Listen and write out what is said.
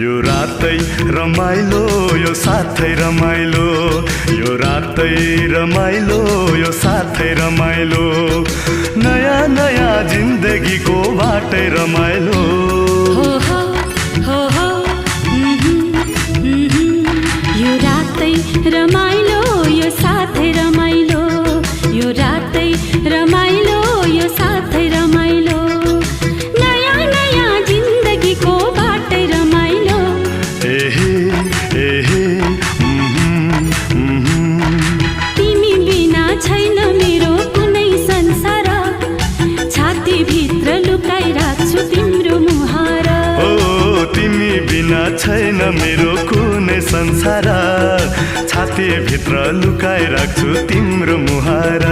यो रातै रमाइलो यो साथै रमाइलो यो रातै रमाइलो यो साथै रमाइलो नयाँ नयाँ जिन्दगीको बाटै रमाइलो हो हो हो हो यो रातै रमाइलो यो साथै रमाइलो यो रातै रमाइलो यो साथै रमाइलो नयाँ नयाँ जिन्दगीको बाटै रमाइलो एहे एहे तिमी बिना छैन मेरो कुनै संसार छातीभित्र लुकाइराख्छु तिम्रो मुहार ओ तिमी बिना छैन मेरो कुनै संसार छातीभित्र लुकाइराख्छु तिम्रो मुहार